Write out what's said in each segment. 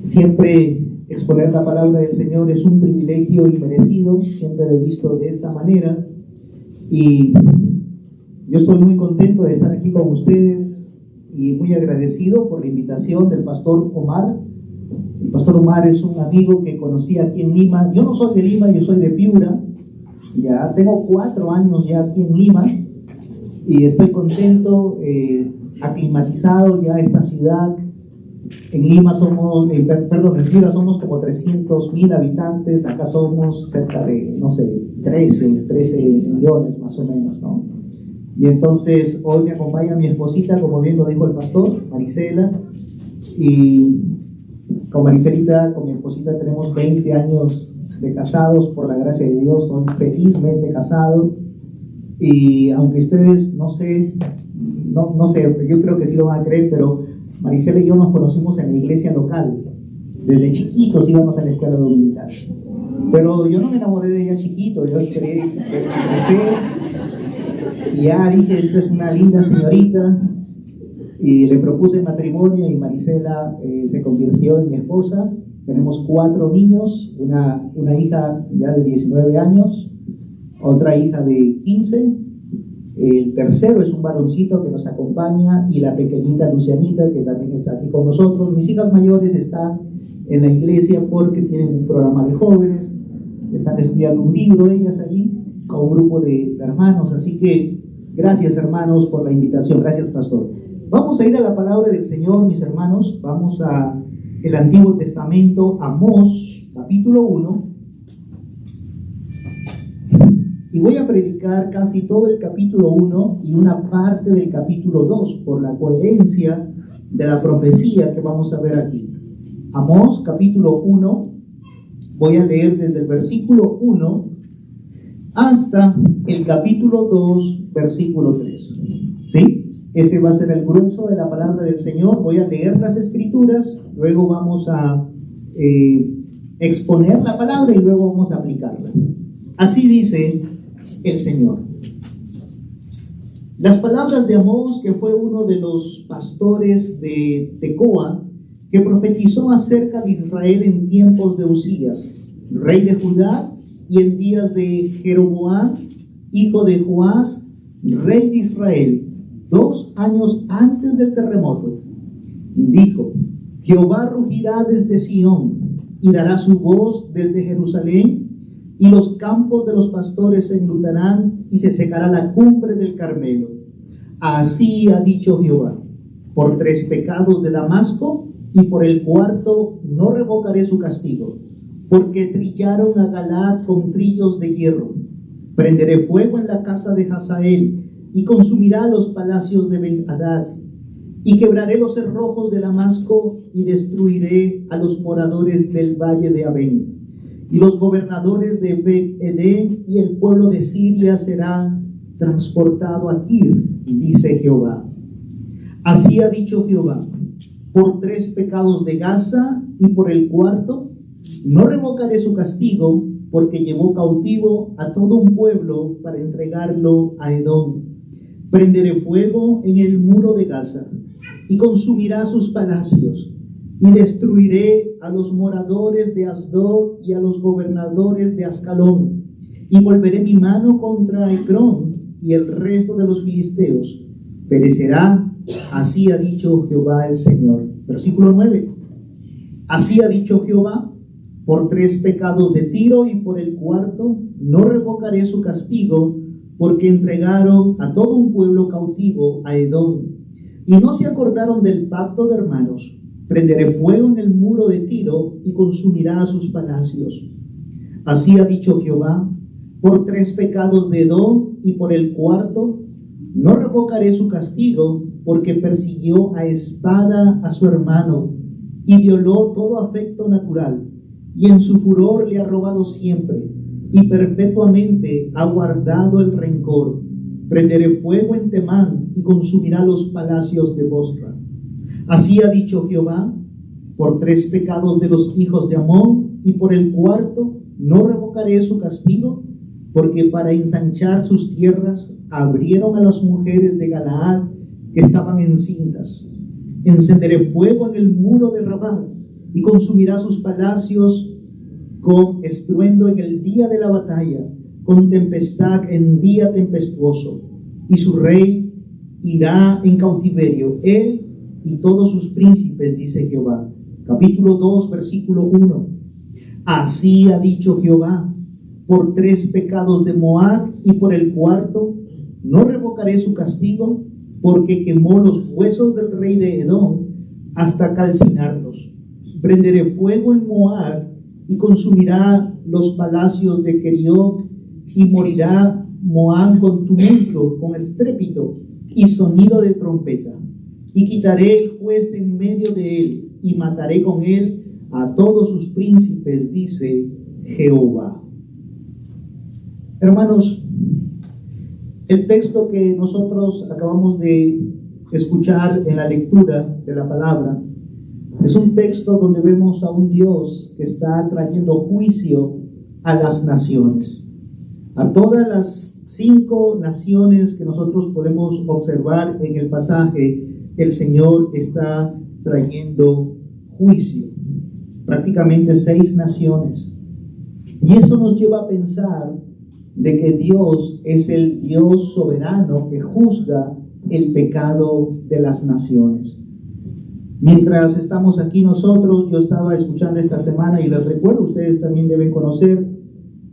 Siempre exponer la palabra del Señor es un privilegio inmerecido, siempre lo he visto de esta manera, y yo estoy muy contento de estar aquí con ustedes y muy agradecido por la invitación del pastor Omar. El pastor Omar es un amigo que conocí aquí en Lima. Yo no soy de Lima, yo soy de Piura. Ya tengo 4 años ya aquí en Lima y estoy contento, aclimatizado ya a esta ciudad. En Lima somos, en Piura somos como 300,000 habitantes, acá somos cerca de, 13 millones más o menos, ¿no? Y entonces hoy me acompaña mi esposita, como bien lo dijo el pastor, Marisela, y con Mariselita, con mi esposita, tenemos 20 años de casados, por la gracia de Dios, estoy felizmente casado, y aunque ustedes, no sé, yo creo que sí lo van a creer, pero Marisela y yo nos conocimos en la iglesia local. Desde chiquitos íbamos a la escuela dominical. Pero yo no me enamoré de ella chiquito, yo esperé que crecí y ya dije, esta es una linda señorita, y le propuse matrimonio y Marisela se convirtió en mi esposa. Tenemos 4 niños, una hija ya de 19 años, otra hija de 15. El tercero es un varoncito que nos acompaña y la pequeñita Lucianita, que también está aquí con nosotros. Mis hijas mayores están en la iglesia porque tienen un programa de jóvenes, están estudiando un libro ellas allí con un grupo de hermanos. Así que gracias, hermanos, por la invitación. Gracias, pastor. Vamos a ir a la palabra del Señor, mis hermanos. Vamos a el Antiguo Testamento, Amós, capítulo 1. Y voy a predicar casi todo el capítulo 1 y una parte del capítulo 2 por la coherencia de la profecía que vamos a ver aquí. Amós, capítulo 1, voy a leer desde el versículo 1 hasta el capítulo 2, versículo 3. ¿Sí? Ese va a ser el grueso de la palabra del Señor. Voy a leer las escrituras, luego vamos a exponer la palabra y luego vamos a aplicarla. Así dice el Señor. Las palabras de Amós, que fue uno de los pastores de Tecoa, que profetizó acerca de Israel en tiempos de Usías, rey de Judá, y en días de Jeroboam, hijo de Joás, rey de Israel, 2 años antes del terremoto. Dijo: Jehová rugirá desde Sión y dará su voz desde Jerusalén, y los campos de los pastores se enlutarán y se secará la cumbre del Carmelo. Así ha dicho Jehová: por 3 pecados de Damasco, y por el 4 no revocaré su castigo, porque trillaron a Galaad con trillos de hierro. Prenderé fuego en la casa de Hazael, y consumirá los palacios de Ben-Hadad, y quebraré los cerrojos de Damasco, y destruiré a los moradores del valle de Abén. Y los gobernadores de Bet-Edén y el pueblo de Siria será transportado a Kir, dice Jehová. Así ha dicho Jehová: por 3 pecados de Gaza, y por el 4 no revocaré su castigo, porque llevó cautivo a todo un pueblo para entregarlo a Edom. Prenderé fuego en el muro de Gaza, y consumirá sus palacios, y destruiré a los moradores de Asdod y a los gobernadores de Ascalón, y volveré mi mano contra Ecrón y el resto de los filisteos. Perecerá, así ha dicho Jehová el Señor. Versículo 9. Así ha dicho Jehová: por 3 pecados de Tiro, y por el 4 no revocaré su castigo, porque entregaron a todo un pueblo cautivo a Edom, y no se acordaron del pacto de hermanos. Prenderé fuego en el muro de Tiro, y consumirá a sus palacios. Así ha dicho Jehová: por 3 pecados de Edom, y por el 4 no revocaré su castigo, porque persiguió a espada a su hermano, y violó todo afecto natural, y en su furor le ha robado siempre, y perpetuamente ha guardado el rencor. Prenderé fuego en Temán, y consumirá los palacios de Bosra. Así ha dicho Jehová: por 3 pecados de los hijos de Amón, y por el 4 no revocaré su castigo, porque para ensanchar sus tierras abrieron a las mujeres de Galaad que estaban encintas. Encenderé fuego en el muro de Rabá, y consumirá sus palacios con estruendo en el día de la batalla, con tempestad en día tempestuoso, y su rey irá en cautiverio, él y todos sus príncipes, dice Jehová. Capítulo 2, versículo 1. Así ha dicho Jehová: por 3 pecados de Moab y por el 4, no revocaré su castigo, porque quemó los huesos del rey de Edom hasta calcinarlos. Prenderé fuego en Moab y consumirá los palacios de Kerioc, y morirá Moab con tumulto, con estrépito y sonido de trompeta. Y quitaré el juez de en medio de él, y mataré con él a todos sus príncipes, dice Jehová. Hermanos, el texto que nosotros acabamos de escuchar en la lectura de la palabra es un texto donde vemos a un Dios que está trayendo juicio a las naciones, a todas las 5 naciones que nosotros podemos observar en el pasaje. El Señor está trayendo juicio, prácticamente 6 naciones, y eso nos lleva a pensar de que Dios es el Dios soberano que juzga el pecado de las naciones. Mientras estamos aquí nosotros, yo estaba escuchando esta semana, y les recuerdo, ustedes también deben conocer,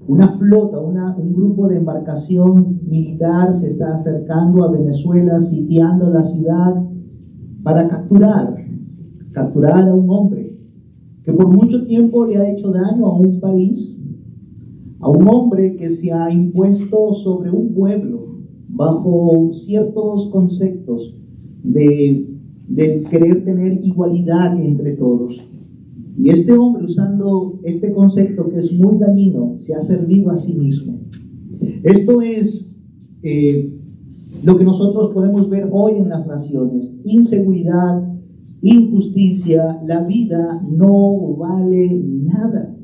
una flota, un grupo de embarcación militar se está acercando a Venezuela, sitiando la ciudad para capturar a un hombre que por mucho tiempo le ha hecho daño a un país, a un hombre que se ha impuesto sobre un pueblo bajo ciertos conceptos de querer tener igualdad entre todos. Y este hombre, usando este concepto que es muy dañino, se ha servido a sí mismo. Esto es lo que nosotros podemos ver hoy en las naciones: inseguridad, injusticia. La vida no vale nada.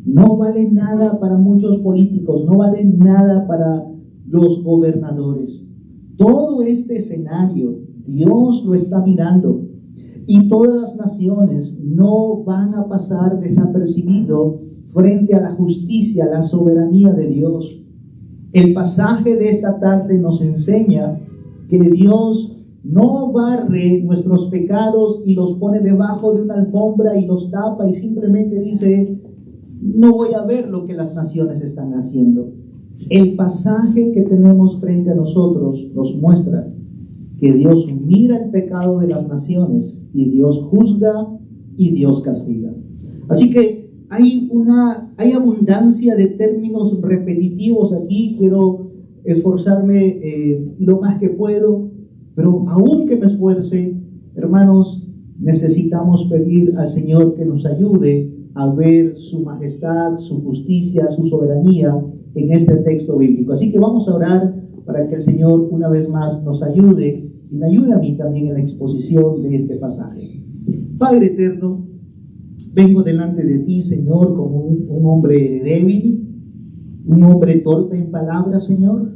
No vale nada para muchos políticos, no vale nada para los gobernadores. Todo este escenario, Dios lo está mirando, y todas las naciones no van a pasar desapercibido frente a la justicia, la soberanía de Dios. El pasaje de esta tarde nos enseña que Dios no barre nuestros pecados y los pone debajo de una alfombra y los tapa y simplemente dice: no voy a ver lo que las naciones están haciendo. El pasaje que tenemos frente a nosotros nos muestra que Dios mira el pecado de las naciones, y Dios juzga y Dios castiga. Así que hay abundancia de términos repetitivos aquí. Quiero esforzarme lo más que puedo, pero aún que me esfuerce, hermanos, necesitamos pedir al Señor que nos ayude a ver su majestad, su justicia, su soberanía en este texto bíblico. Así que vamos a orar para que el Señor una vez más nos ayude, y me ayude a mí también en la exposición de este pasaje. Padre eterno, vengo delante de ti, Señor, como un hombre débil, un hombre torpe en palabras, Señor,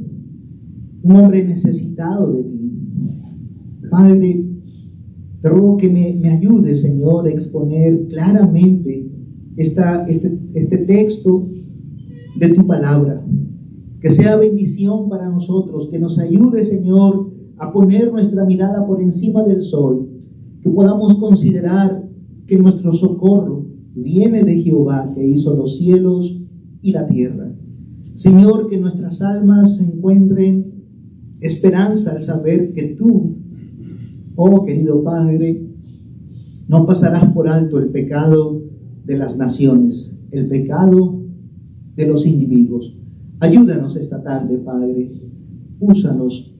un hombre necesitado de ti. Padre, te ruego que me ayude, Señor, a exponer claramente este texto de tu palabra, que sea bendición para nosotros, que nos ayude, Señor, a poner nuestra mirada por encima del sol, que podamos considerar que nuestro socorro viene de Jehová, que hizo los cielos y la tierra. Señor, que nuestras almas se encuentren esperanza al saber que tú, oh querido Padre, no pasarás por alto el pecado de las naciones, el pecado de los individuos. Ayúdanos esta tarde, Padre. Úsanos.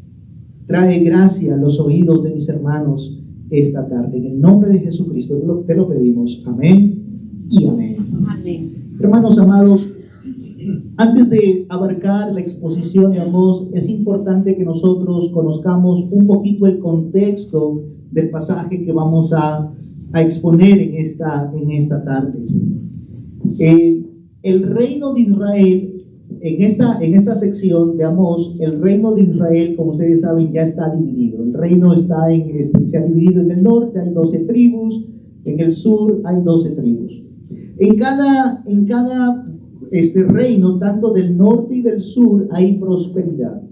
Trae gracia a los oídos de mis hermanos esta tarde. En el nombre de Jesucristo te lo pedimos. Amén y amén. Amén. Hermanos amados, antes de abarcar la exposición de Amós, es importante que nosotros conozcamos un poquito el contexto del pasaje que vamos a exponer en esta tarde. El reino de Israel, en esta sección de Amós, el reino de Israel, como ustedes saben, ya está dividido. El reino se ha dividido en el norte, hay 12 tribus, En el sur hay 12 tribus. En cada reino, tanto del norte y del sur, hay prosperidad.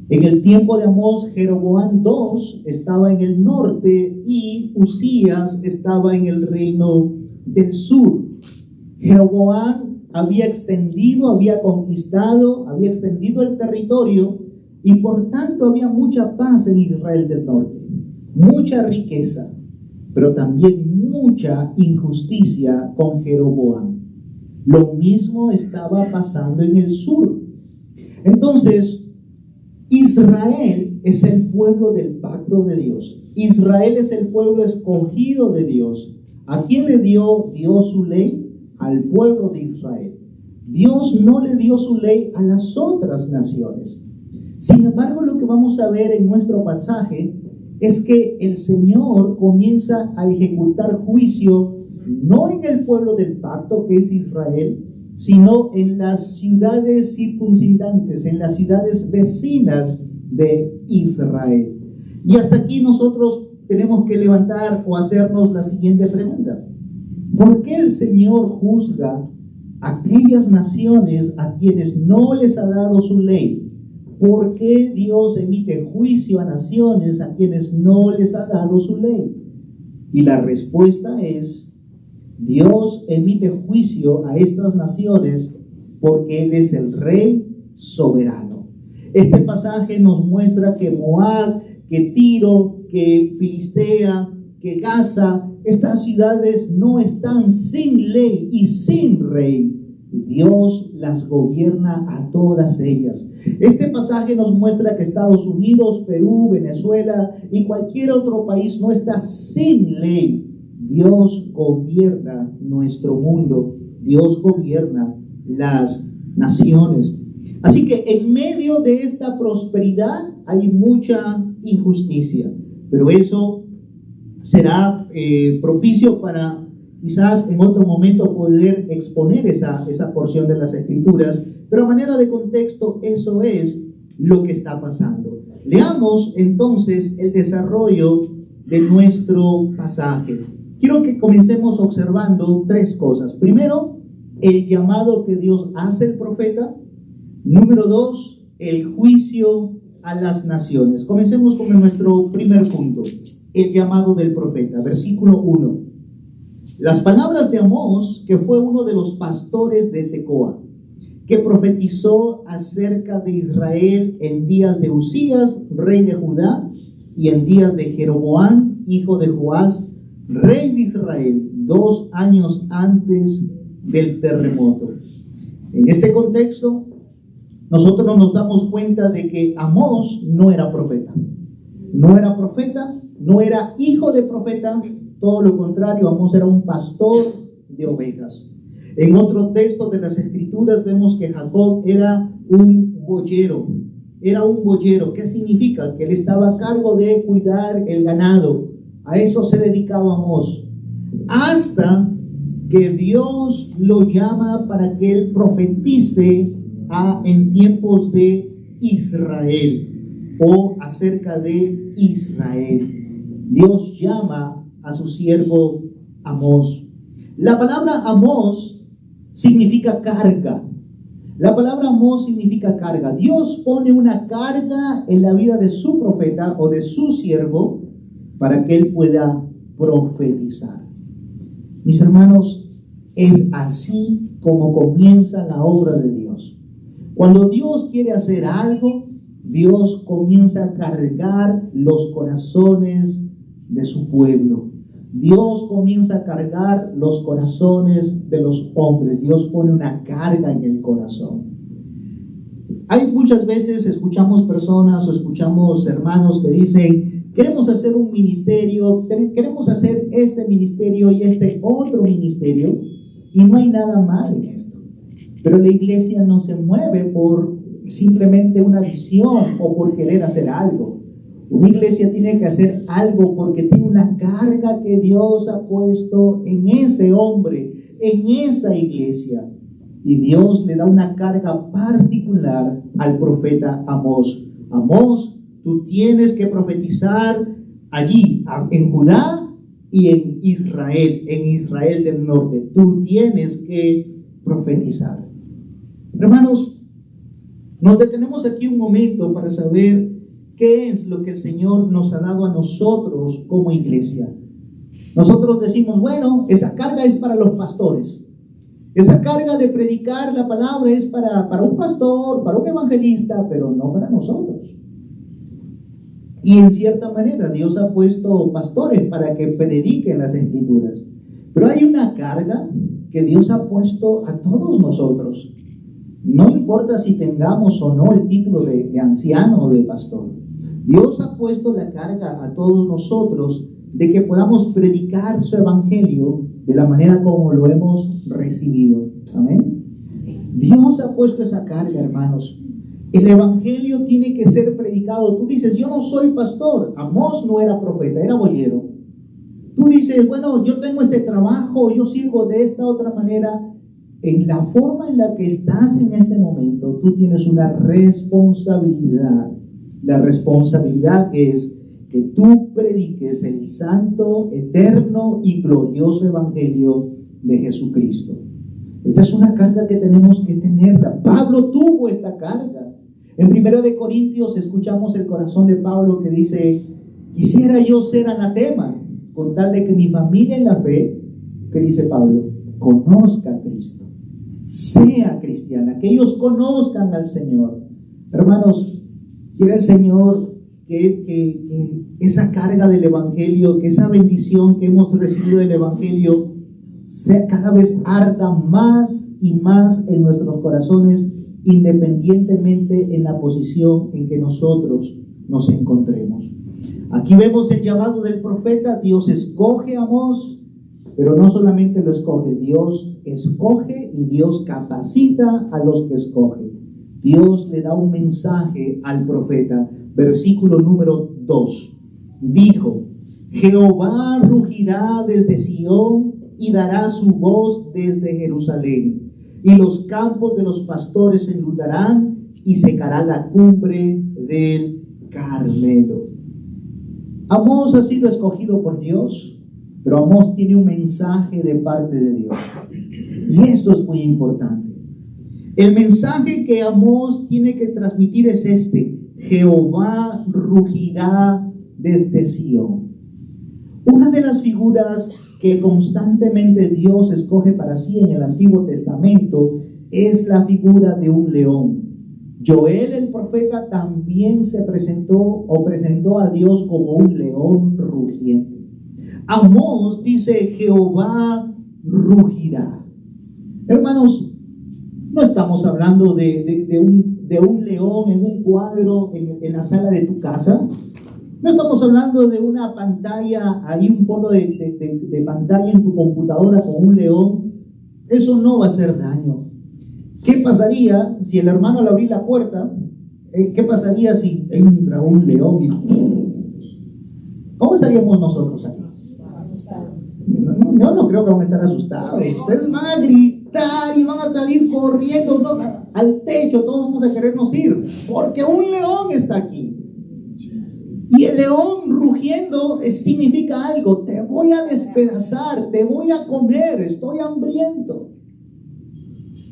En el tiempo de Amós, Jeroboam II estaba en el norte y Uzías estaba en el reino del sur. Jeroboam había conquistado, había extendido el territorio y por tanto había mucha paz en Israel del norte, mucha riqueza, pero también mucha injusticia con Jeroboam. Lo mismo estaba pasando en el sur. Entonces, Israel es el pueblo del pacto de Dios. Israel es el pueblo escogido de Dios. ¿A quién le dio Dios su ley? Al pueblo de Israel. Dios no le dio su ley a las otras naciones. Sin embargo, lo que vamos a ver en nuestro pasaje es que el Señor comienza a ejecutar juicio no en el pueblo del pacto, que es Israel, sino en las ciudades circundantes, en las ciudades vecinas de Israel. Y hasta aquí nosotros tenemos que levantar o hacernos la siguiente pregunta. ¿Por qué el Señor juzga a aquellas naciones a quienes no les ha dado su ley? ¿Por qué Dios emite juicio a naciones a quienes no les ha dado su ley? Y la respuesta es: Dios emite juicio a estas naciones porque Él es el Rey soberano. Este pasaje nos muestra que Moab, que Tiro, que Filistea, que Gaza, estas ciudades no están sin ley y sin rey. Dios las gobierna a todas ellas. Este pasaje nos muestra que Estados Unidos, Perú, Venezuela y cualquier otro país no está sin ley. Dios gobierna nuestro mundo. Dios gobierna las naciones. Así que en medio de esta prosperidad hay mucha injusticia. Pero eso será propicio para quizás en otro momento poder exponer esa porción de las Escrituras. Pero a manera de contexto, eso es lo que está pasando. Leamos entonces el desarrollo de nuestro pasaje. Quiero que comencemos observando tres cosas. Primero, el llamado que Dios hace al profeta. Número 2, el juicio a las naciones. Comencemos con nuestro primer punto, el llamado del profeta. Versículo 1. Las palabras de Amós, que fue uno de los pastores de Tecoa, que profetizó acerca de Israel en días de Uzías, rey de Judá, y en días de Jeroboam, hijo de Joás, rey de Israel, 2 años antes del terremoto. En este contexto, nosotros nos damos cuenta de que Amós no era profeta. No era profeta, no era hijo de profeta, todo lo contrario, Amós era un pastor de ovejas. En otro texto de las Escrituras vemos que Jacob era un boyero. Era un boyero. ¿Qué significa? Que él estaba a cargo de cuidar el ganado. A eso se dedicaba Amós. Hasta que Dios lo llama para que él profetice en tiempos de Israel o acerca de Israel. Dios llama a su siervo Amós. La palabra Amós significa carga. La palabra Amós significa carga. Dios pone una carga en la vida de su profeta o de su siervo para que él pueda profetizar. Mis hermanos, es así como comienza la obra de Dios. Cuando Dios quiere hacer algo, Dios comienza a cargar los corazones de su pueblo. Dios comienza a cargar los corazones de los hombres. Dios pone una carga en el corazón. Hay muchas veces escuchamos personas o escuchamos hermanos que dicen: queremos hacer un ministerio, queremos hacer este ministerio y este otro ministerio, y no hay nada mal en esto. Pero la iglesia no se mueve por simplemente una visión o por querer hacer algo. Una iglesia tiene que hacer algo porque tiene una carga que Dios ha puesto en ese hombre, en esa iglesia. Y Dios le da una carga particular al profeta Amós. Amós, tú tienes que profetizar allí, en Judá, y en Israel del norte. Tú tienes que profetizar. Hermanos, nos detenemos aquí un momento para saber qué es lo que el Señor nos ha dado a nosotros como iglesia. Nosotros decimos, bueno, esa carga es para los pastores. Esa carga de predicar la palabra es para un pastor, para un evangelista, pero no para nosotros. Y en cierta manera Dios ha puesto pastores para que prediquen las escrituras. Pero hay una carga que Dios ha puesto a todos nosotros. No importa si tengamos o no el título de anciano o de pastor. Dios ha puesto la carga a todos nosotros de que podamos predicar su evangelio de la manera como lo hemos recibido. Amén. Dios ha puesto esa carga, hermanos. El evangelio tiene que ser predicado. Tú dices, yo no soy pastor. Amós no era profeta, era boyero. Tú dices, bueno, yo tengo este trabajo, yo sirvo de esta otra manera. En la forma en la que estás en este momento, tú tienes una responsabilidad. La responsabilidad es que tú prediques el santo, eterno y glorioso evangelio de Jesucristo. Esta es una carga que tenemos que tenerla. Pablo tuvo esta carga. En 1 de Corintios escuchamos el corazón de Pablo que dice, quisiera yo ser anatema, con tal de que mi familia en la fe, que dice Pablo, conozca a Cristo, sea cristiana, que ellos conozcan al Señor. Hermanos, quiere el Señor que esa carga del evangelio, que esa bendición que hemos recibido del evangelio, sea cada vez arda más y más en nuestros corazones, independientemente en la posición en que nosotros nos encontremos. Aquí vemos el llamado del profeta. Dios escoge a Amós, pero no solamente lo escoge, Dios escoge y Dios capacita a los que escoge. Dios le da un mensaje al profeta. Versículo número 2. Dijo, Jehová rugirá desde Sión y dará su voz desde Jerusalén. Y los campos de los pastores se enlutarán y secará la cumbre del Carmelo. Amós ha sido escogido por Dios, pero Amós tiene un mensaje de parte de Dios. Y esto es muy importante. El mensaje que Amós tiene que transmitir es este: Jehová rugirá desde Sión. Una de las figuras que constantemente Dios escoge para sí en el Antiguo Testamento es la figura de un león. Joel el profeta también se presentó a Dios como un león rugiente. Amós dice, Jehová rugirá. Hermanos, no estamos hablando de un león en un cuadro en la sala de tu casa. No estamos hablando de una pantalla, hay un fondo de pantalla en tu computadora con un león. Eso no va a hacer daño. ¿Qué pasaría si el hermano al abrir la puerta, qué pasaría si entra un león y ¿cómo estaríamos nosotros aquí? No creo que van a estar asustados. Ustedes van a gritar y van a salir corriendo al techo. Todos vamos a querernos ir porque un león está aquí. Y el león rugiendo significa algo: te voy a despedazar, te voy a comer, estoy hambriento.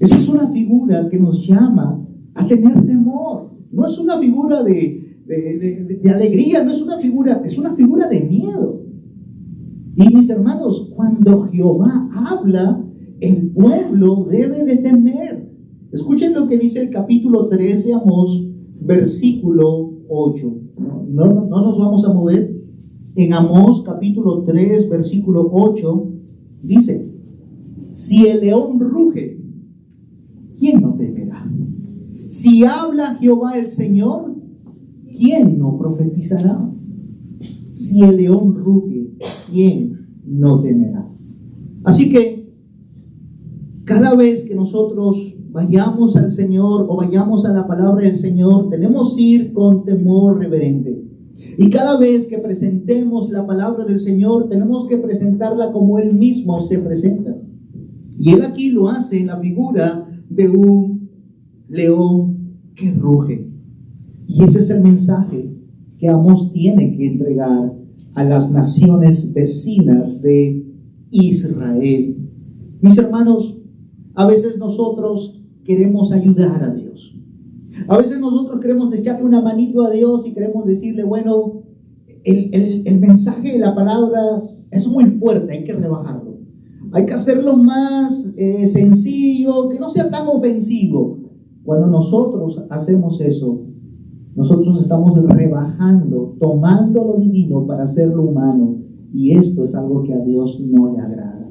Esa es una figura que nos llama a tener temor. No es una figura de alegría, no es una figura, es una figura de miedo. Y mis hermanos, cuando Jehová habla, el pueblo debe de temer. Escuchen lo que dice el capítulo 3 de Amós, versículo 8. No nos vamos a mover. En Amós capítulo 3 versículo 8 dice: si el león ruge, ¿quién no temerá? Si habla Jehová el Señor, ¿quién no profetizará? Si el león ruge, ¿quién no temerá? Así que cada vez que nosotros vayamos al Señor o vayamos a la palabra del Señor, tenemos que ir con temor reverente. Y cada vez que presentemos la palabra del Señor, tenemos que presentarla como Él mismo se presenta. Y Él aquí lo hace en la figura de un león que ruge. Y ese es el mensaje que Amós tiene que entregar a las naciones vecinas de Israel. Mis hermanos, a veces nosotros queremos ayudar a Dios. A veces nosotros queremos echarle una manito a Dios y queremos decirle, bueno, el mensaje de la palabra es muy fuerte, hay que rebajarlo. Hay que hacerlo más sencillo, que no sea tan ofensivo. Cuando nosotros hacemos eso, nosotros estamos rebajando, tomando lo divino para hacerlo humano. Y esto es algo que a Dios no le agrada.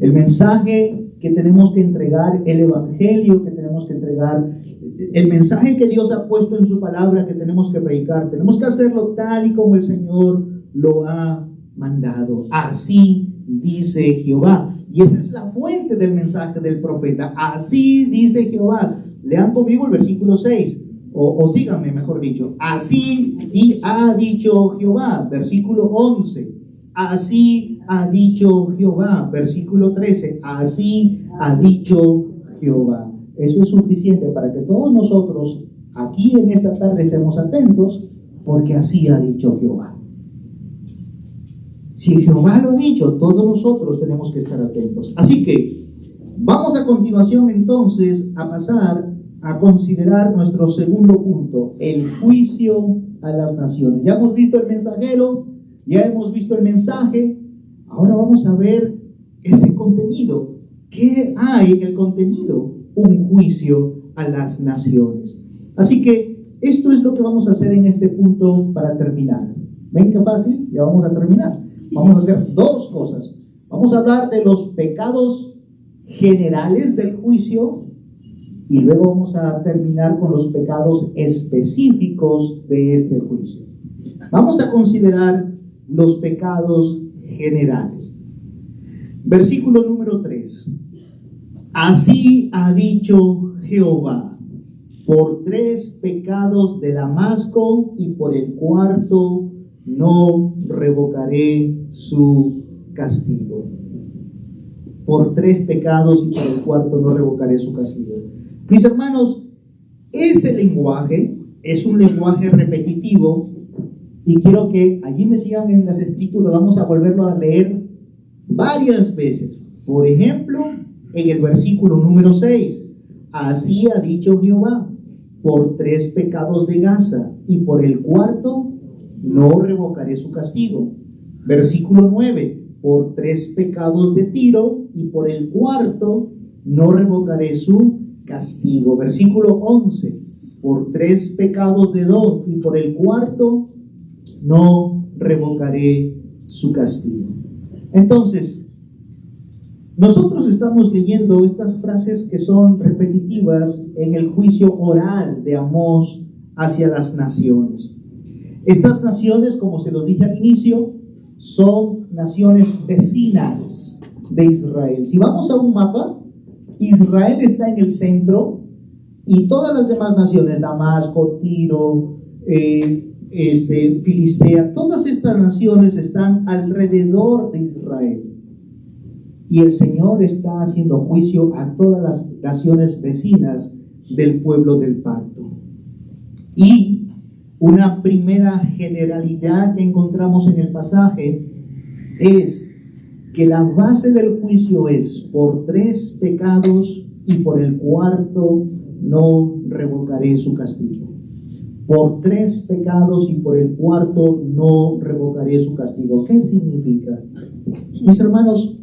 El mensaje que tenemos que entregar, el evangelio que tenemos que entregar, el mensaje que Dios ha puesto en su palabra que tenemos que predicar, tenemos que hacerlo tal y como el Señor lo ha mandado. Así dice Jehová. Y esa es la fuente del mensaje del profeta. Así dice Jehová. Lean conmigo el versículo 6. O síganme, mejor dicho. Así ha dicho Jehová. Versículo 11. Así ha dicho Jehová. Versículo 13. Así ha dicho Jehová. Eso es suficiente para que todos nosotros aquí en esta tarde estemos atentos, porque así ha dicho Jehová. Si Jehová lo ha dicho, todos nosotros tenemos que estar atentos. Así que vamos a continuación entonces a pasar a considerar nuestro segundo punto, el juicio a las naciones. Ya hemos visto el mensajero, ya hemos visto el mensaje, ahora vamos a ver ese contenido. ¿Qué hay en el contenido? Un juicio a las naciones. Así que esto es lo que vamos a hacer en este punto para terminar. ¿Ven qué fácil? Ya vamos a terminar. Vamos a hacer dos cosas. Vamos a hablar de los pecados generales del juicio y luego vamos a terminar con los pecados específicos de este juicio. Vamos a considerar los pecados generales. Versículo número 3. Así ha dicho Jehová, por 3 pecados de Damasco y por el 4 no revocaré su castigo. Por 3 pecados y por el 4 no revocaré su castigo. Mis hermanos, ese lenguaje es un lenguaje repetitivo y quiero que allí me sigan en las escrituras. Vamos a volverlo a leer varias veces. Por ejemplo, en el versículo número 6, así ha dicho Jehová, por 3 pecados de Gaza y por el 4 no revocaré su castigo. Versículo 9, por 3 pecados de Tiro y por el 4 no revocaré su castigo. Versículo 11, por 3 pecados de Dod y por el 4 no revocaré su castigo. Entonces, nosotros estamos leyendo estas frases que son repetitivas en el juicio oral de Amós hacia las naciones. Estas naciones, como se los dije al inicio, son naciones vecinas de Israel. Si vamos a un mapa, Israel está en el centro y todas las demás naciones, Damasco, Tiro, Filistea, todas estas naciones están alrededor de Israel. Y el Señor está haciendo juicio a todas las naciones vecinas del pueblo del pacto. Y una primera generalidad que encontramos en el pasaje es que la base del juicio es por 3 pecados y por el 4 no revocaré su castigo. Por 3 pecados y por el 4 no revocaré su castigo. ¿Qué significa? Mis hermanos,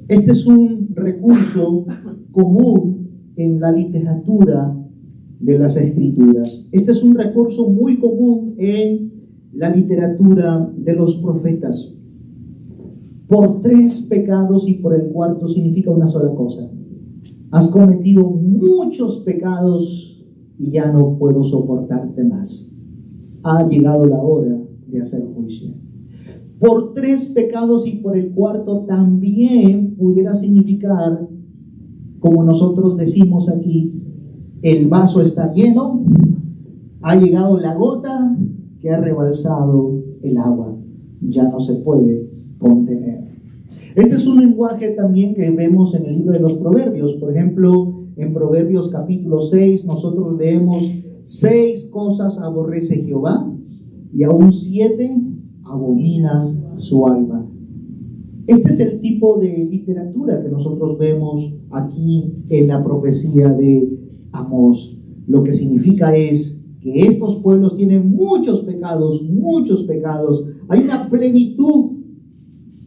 este es un recurso común en la literatura de las Escrituras. Este es un recurso muy común en la literatura de los profetas. Por 3 pecados y por el 4 significa una sola cosa. Has cometido muchos pecados y ya no puedo soportarte más. Ha llegado la hora de hacer juicio. Por 3 pecados y por el 4 también pudiera significar, como nosotros decimos aquí, el vaso está lleno, ha llegado la gota que ha rebalsado el agua, ya no se puede contener. Este es un lenguaje también que vemos en el libro de los Proverbios. Por ejemplo, en Proverbios capítulo 6 nosotros leemos 6 cosas aborrece Jehová y aún 7 abomina su alma. Este es el tipo de literatura que nosotros vemos aquí en la profecía de Amós. Lo que significa es que estos pueblos tienen muchos pecados. Hay una plenitud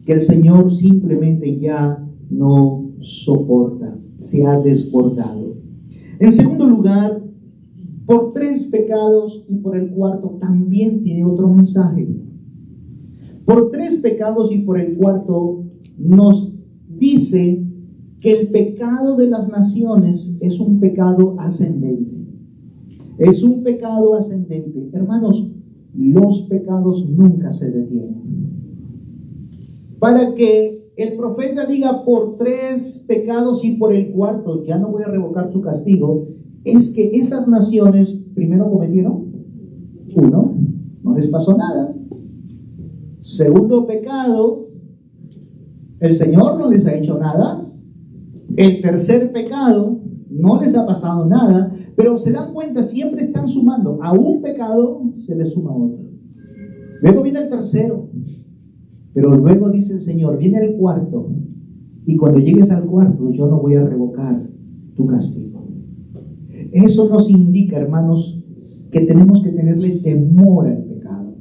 que el Señor simplemente ya no soporta. Se ha desbordado. En segundo lugar, por 3 pecados y por el cuarto también tiene otro mensaje. Por 3 pecados y por el cuarto nos dice que el pecado de las naciones es un pecado ascendente. Es un pecado ascendente. Hermanos, los pecados nunca se detienen. Para que el profeta diga por 3 pecados y por el cuarto, ya no voy a revocar tu castigo, es que esas naciones primero cometieron 1, no les pasó nada. Segundo pecado, el Señor no les ha hecho nada. El tercer pecado, no les ha pasado nada. Pero se dan cuenta, siempre están sumando. A un pecado se le suma otro. Luego viene el tercero. Pero luego dice el Señor, viene el cuarto. Y cuando llegues al cuarto, yo no voy a revocar tu castigo. Eso nos indica, hermanos, que tenemos que tenerle temor al pecado.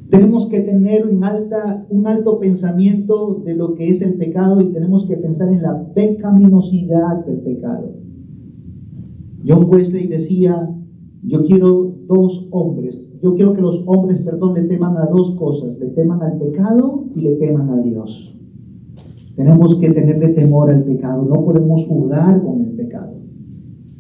Tenemos que tener un alto pensamiento de lo que es el pecado y tenemos que pensar en la pecaminosidad del pecado. John Wesley decía, yo quiero que los hombres, le teman a 2 cosas, le teman al pecado y le teman a Dios. Tenemos que tenerle temor al pecado, no podemos jugar con el pecado.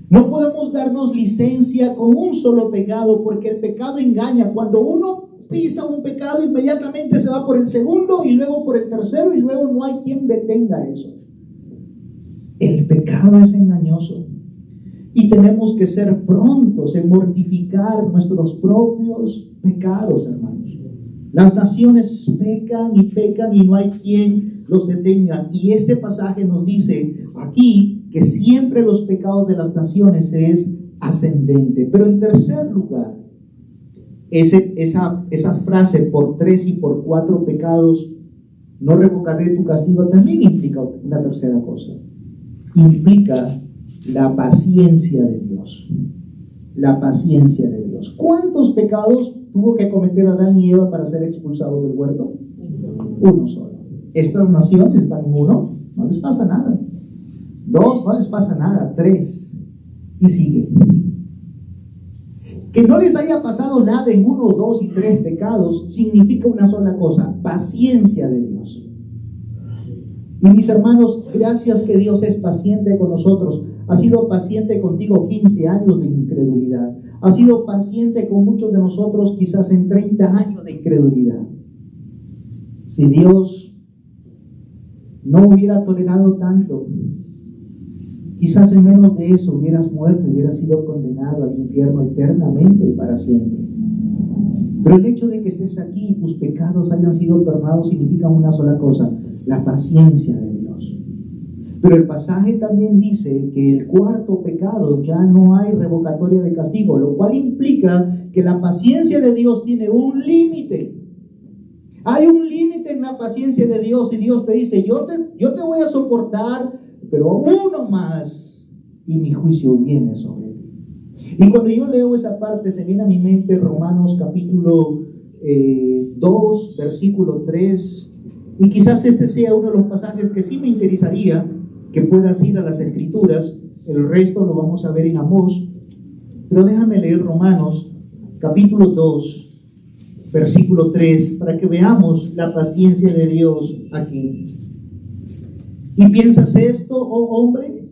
No podemos darnos licencia con un solo pecado, porque el pecado engaña. Cuando uno pisa un pecado, inmediatamente se va por el segundo y luego por el tercero y luego no hay quien detenga eso. El pecado es engañoso y tenemos que ser prontos en mortificar nuestros propios pecados, hermanos. Las naciones pecan y no hay quien los detenga. Y este pasaje nos dice aquí que siempre los pecados de las naciones es ascendente. Pero en tercer lugar, esa frase por 3 y por 4 pecados no revocaré tu castigo también implica una tercera cosa. Implica la paciencia de Dios. La paciencia de Dios. ¿Cuántos pecados tuvo que cometer Adán y Eva para ser expulsados del huerto? 1 solo. Estas naciones están en 1, no les pasa nada. 2, no les pasa nada. 3, y sigue. Que no les haya pasado nada en 1, 2 y 3 pecados significa una sola cosa: paciencia de Dios. Y mis hermanos, gracias que Dios es paciente con nosotros. Ha sido paciente contigo 15 años de incredulidad. Ha sido paciente con muchos de nosotros quizás en 30 años de incredulidad. Si Dios no hubiera tolerado tanto, quizás en menos de eso hubieras muerto y hubieras sido condenado al infierno eternamente y para siempre. Pero el hecho de que estés aquí y tus pecados hayan sido perdonados significa una sola cosa: la paciencia de Dios. Pero el pasaje también dice que el cuarto pecado ya no hay revocatoria de castigo, lo cual implica que la paciencia de Dios tiene un límite. Hay un límite en la paciencia de Dios y Dios te dice: yo te voy a soportar, pero uno más y mi juicio viene sobre ti. Y cuando yo leo esa parte se viene a mi mente Romanos capítulo 2, versículo 3, y quizás este sea uno de los pasajes que sí me interesaría que puedas ir a las Escrituras. El resto lo vamos a ver en Amós, pero déjame leer Romanos capítulo 2, versículo 3, para que veamos la paciencia de Dios aquí. ¿Y piensas esto, oh hombre?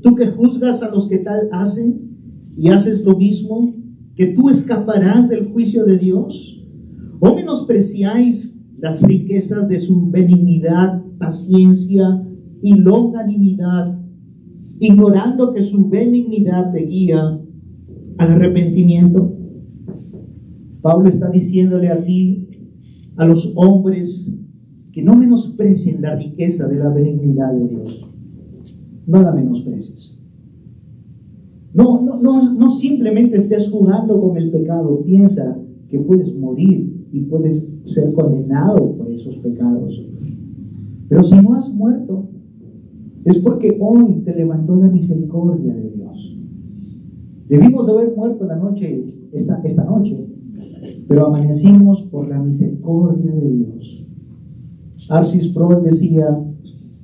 Tú que juzgas a los que tal hacen y haces lo mismo, ¿que tú escaparás del juicio de Dios? ¿O menospreciáis las riquezas de su benignidad, paciencia y longanimidad, ignorando que su benignidad te guía al arrepentimiento? Pablo está diciéndole aquí a los hombres que no menosprecien la riqueza de la benignidad de Dios. No la menosprecies. No simplemente estés jugando con el pecado. Piensa que puedes morir y puedes ser condenado por esos pecados. Pero si no has muerto, es porque hoy te levantó la misericordia de Dios. Debimos haber muerto esta noche, pero amanecimos por la misericordia de Dios. R.C. Sproul decía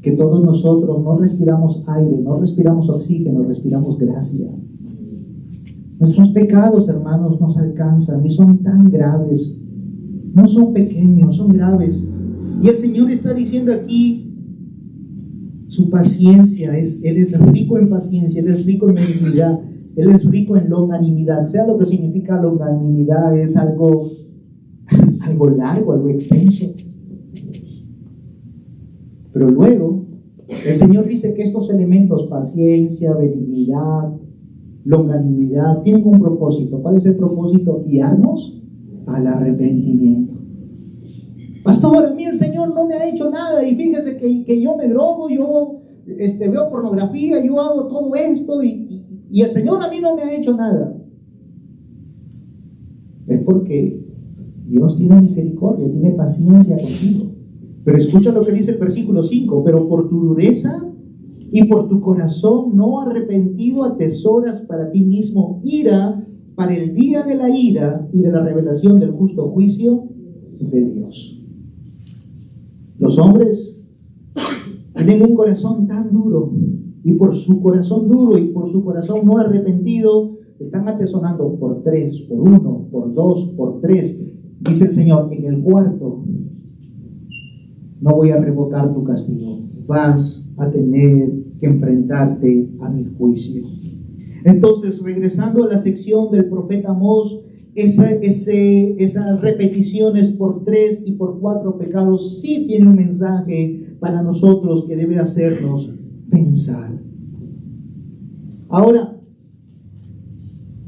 que todos nosotros no respiramos aire, no respiramos oxígeno, respiramos gracia. Nuestros pecados, hermanos, nos alcanzan y son tan graves. No son pequeños, son graves. Y el Señor está diciendo aquí su paciencia. Él es rico en paciencia, Él es rico en benignidad, Él es rico en longanimidad. Sea lo que significa longanimidad, es algo largo, algo extenso. Pero luego, el Señor dice que estos elementos, paciencia, benignidad, longanimidad, tienen un propósito. ¿Cuál es el propósito? Guiarnos al arrepentimiento. Pastor, a mí el Señor no me ha hecho nada, y fíjese que yo me drogo, yo veo pornografía, yo hago todo esto, y el Señor a mí no me ha hecho nada. Es porque Dios tiene misericordia, tiene paciencia contigo. Pero escucha lo que dice el versículo 5: pero por tu dureza y por tu corazón no arrepentido atesoras para ti mismo ira para el día de la ira y de la revelación del justo juicio de Dios. Los hombres tienen un corazón tan duro, y por su corazón duro y por su corazón no arrepentido están atesorando por 3, por 1, por 2, por 3. Dice el Señor: en el cuarto no voy a revocar tu castigo, vas a tener que enfrentarte a mi juicio. Entonces, regresando a la sección del profeta Amós, esas repeticiones por 3 y por 4 pecados sí tiene un mensaje para nosotros que debe hacernos pensar. Ahora,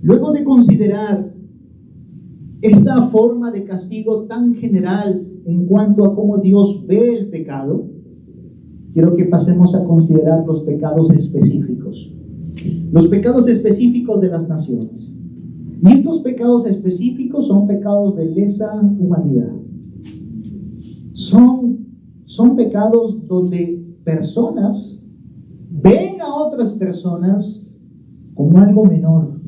luego de considerar esta forma de castigo tan general en cuanto a cómo Dios ve el pecado, quiero que pasemos a considerar los pecados específicos. Los pecados específicos de las naciones. Y estos pecados específicos son pecados de lesa humanidad. Son pecados donde personas ven a otras personas como algo menor.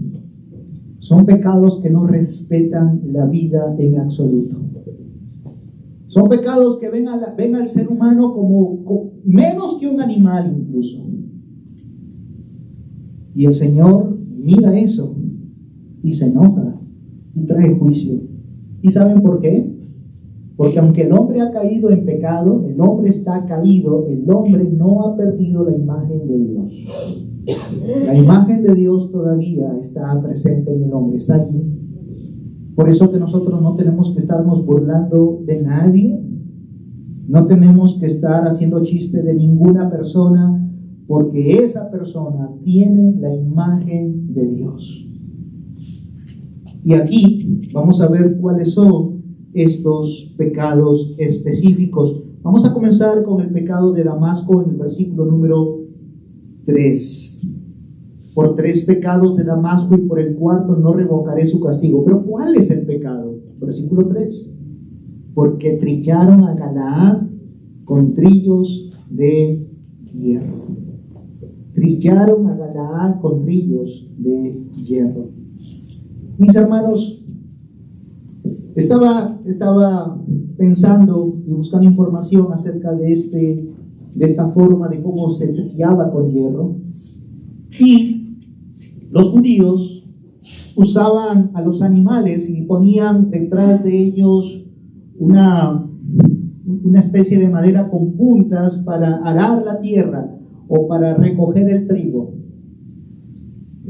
Son pecados que no respetan la vida en absoluto. Son pecados que ven al ser humano como menos que un animal incluso. Y el Señor mira eso y se enoja y trae juicio. ¿Y saben por qué? Porque aunque el hombre ha caído en pecado, el hombre está caído, el hombre no ha perdido la imagen de Dios. La imagen de Dios todavía está presente en el hombre, está allí. Por eso que nosotros no tenemos que estarnos burlando de nadie, no tenemos que estar haciendo chiste de ninguna persona, porque esa persona tiene la imagen de Dios. Y aquí vamos a ver cuáles son estos pecados específicos. Vamos a comenzar con el pecado de Damasco en el versículo número 3. Por 3 pecados de Damasco y por el cuarto no revocaré su castigo. Pero ¿cuál es el pecado? Versículo 3. Porque trillaron a Galaad con trillos de hierro. Trillaron a Galaad con trillos de hierro. Mis hermanos, estaba pensando y buscando información acerca de esta forma de cómo se trillaba con hierro. Y los judíos usaban a los animales y ponían detrás de ellos una especie de madera con puntas para arar la tierra o para recoger el trigo.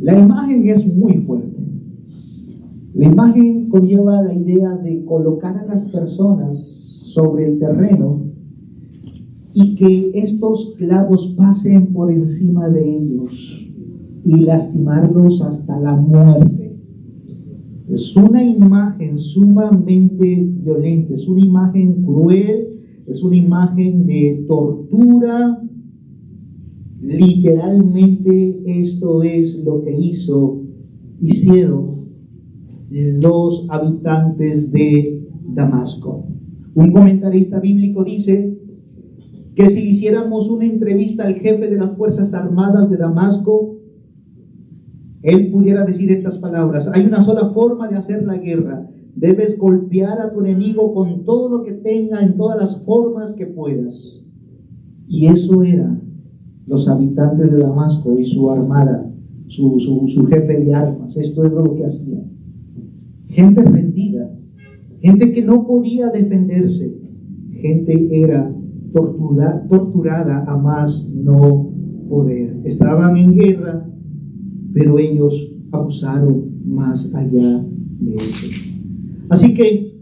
La imagen es muy fuerte. La imagen conlleva la idea de colocar a las personas sobre el terreno y que estos clavos pasen por encima de ellos y lastimarlos hasta la muerte. Es una imagen sumamente violenta, es una imagen cruel, es una imagen de tortura. Literalmente esto es lo que hicieron los habitantes de Damasco. Un comentarista bíblico dice que si le hiciéramos una entrevista al jefe de las Fuerzas Armadas de Damasco, él pudiera decir estas palabras: hay una sola forma de hacer la guerra. Debes golpear a tu enemigo con todo lo que tenga, en todas las formas que puedas. Y eso era los habitantes de Damasco y su armada, su jefe de armas. Esto es lo que hacían. Gente rendida, gente que no podía defenderse, gente era torturada a más no poder. Estaban en guerra, pero ellos abusaron más allá de esto. Así que